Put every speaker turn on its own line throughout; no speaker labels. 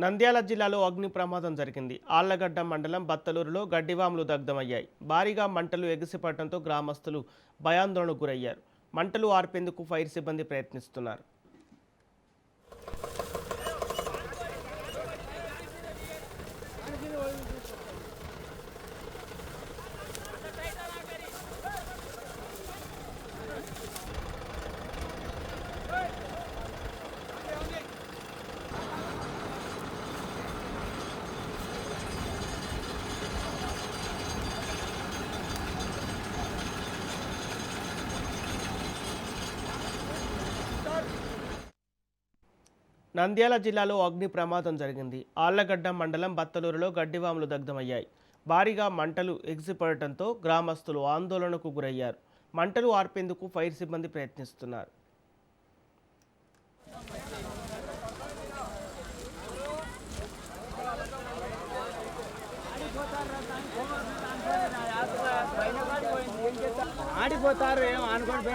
నంద్యాల జిల్లాలో అగ్ని ప్రమాదం జరిగింది. ఆళ్లగడ్డ మండలం బత్తలూరులో గడ్డివాములు దగ్ధమయ్యాయి. భారీగా మంటలు ఎగిసిపడటంతో గ్రామస్తులు భయాందోళనకు గురయ్యారు. మంటలు ఆర్పేందుకు ఫైర్ సిబ్బంది ప్రయత్నిస్తున్నారు. నంద్యాల జిల్లాలో అగ్ని ప్రమాదం జరిగింది. ఆళ్లగడ్డ మండలం బత్తలూరులో గడ్డివాములు దగ్ధమయ్యాయి. భారీగా మంటలు ఎగిసిపడటంతో గ్రామస్తులు ఆందోళనకు గురయ్యారు. మంటలు ఆర్పేందుకు ఫైర్ సిబ్బంది ప్రయత్నిస్తున్నారు.
ఆడిపోతారు అనుకోని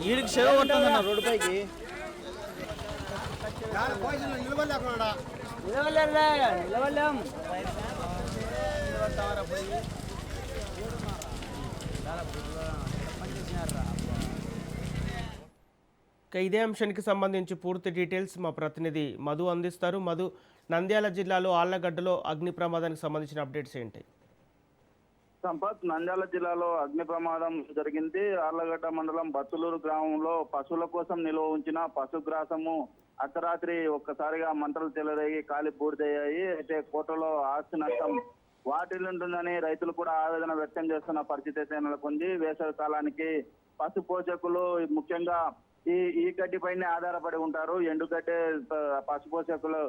ఈడికి సేవ ఉంటుందన్న రోడ్డు పైకి నిలవలేం.
ఇదే అంశానికి సంబంధించి పూర్తి డీటెయిల్స్ మా ప్రతినిధి మధు అందిస్తారు. మధు, నంద్యాల జిల్లాలో ఆళ్లగడ్డలో అగ్ని ప్రమాదానికి సంబంధించిన అప్డేట్స్ ఏంటి?
సంపత్, నంద్యాల జిల్లాలో అగ్ని ప్రమాదం జరిగింది. ఆర్లగడ్డ మండలం బత్తులూరు గ్రామంలో పశువుల కోసం నిల్వ ఉంచిన పశుగ్రాసము అర్ధరాత్రి ఒక్కసారిగా మంటలు చెలరేగి కాలి బూడిదయ్యాయి. అయితే కోటలో ఆస్తి నష్టం వాటిల్లుంటుందని రైతులు కూడా ఆవేదన వ్యక్తం చేస్తున్న పరిస్థితి అయితే నెలకొంది. వేసవి కాలానికి పశు పోషకులు ముఖ్యంగా ఈ గడ్డి పైనే ఆధారపడి ఉంటారు. ఎండుగడ్డే పశు పోషకులు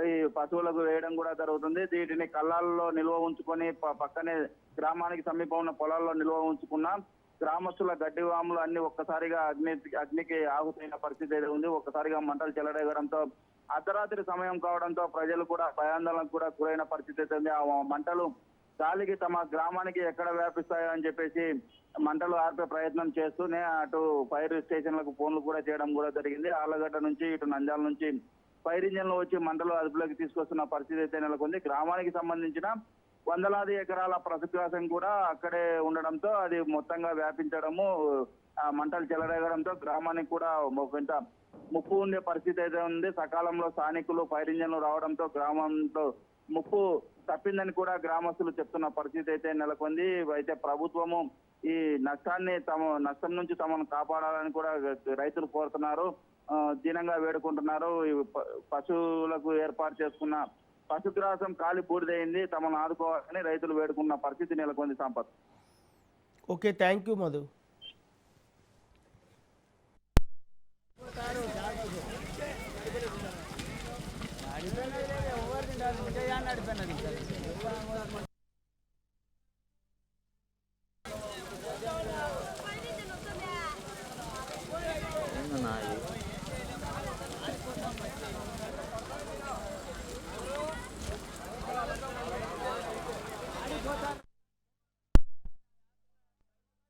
ఈ పశువులకు వేయడం కూడా జరుగుతుంది. వీటిని కళ్ళాల్లో నిల్వ ఉంచుకొని పక్కనే గ్రామానికి సమీపం ఉన్న పొలాల్లో నిల్వ ఉంచుకున్న గ్రామస్తుల గడ్డి వాములు అన్ని ఒక్కసారిగా అగ్నికి ఆహుతైన పరిస్థితి అయితే ఉంది. ఒక్కసారిగా మంటలు చెలరేగడంతో అర్ధరాత్రి సమయం కావడంతో ప్రజలు కూడా భయాందోళనకు కూడా గురైన పరిస్థితి అయితే ఉంది. ఆ మంటలు గాలికి తమ గ్రామానికి ఎక్కడ వ్యాపిస్తాయో అని చెప్పేసి మంటలు ఆర్పే ప్రయత్నం చేస్తూనే అటు ఫైర్ స్టేషన్లకు ఫోన్లు కూడా చేయడం కూడా జరిగింది. ఆళ్లగడ్డ నుంచి ఇటు నంద్యాల నుంచి ఫైర్ ఇంజన్లు వచ్చి మంటలు అదుపులోకి తీసుకొస్తున్న పరిస్థితి అయితే నెలకొంది. గ్రామానికి సంబంధించిన వందలాది ఎకరాల పశుగ్రాసం కూడా అక్కడే ఉండడంతో అది మొత్తంగా వ్యాపించడము, మంటలు చెలరేగడంతో గ్రామానికి కూడా కొంత ముప్పు ఉండే పరిస్థితి అయితే ఉంది. సకాలంలో స్థానికులు ఫైర్ ఇంజన్లు రావడంతో గ్రామంలో ముప్పు తప్పిందని కూడా గ్రామస్తులు చెప్తున్న పరిస్థితి అయితే నెలకొంది. అయితే ప్రభుత్వము ఈ నష్టం నుంచి తమను కాపాడాలని కూడా రైతులు కోరుతున్నారు, దీనంగా వేడుకుంటున్నారు. పశువులకు ఏర్పాటు చేసుకున్న పశుగ్రాసం కాలి బూడిదైంది, తమను ఆదుకోవాలని రైతులు వేడుకున్న పరిస్థితి నెలకొంది. Sampath.
Okay, thank you Madhu.
నాయి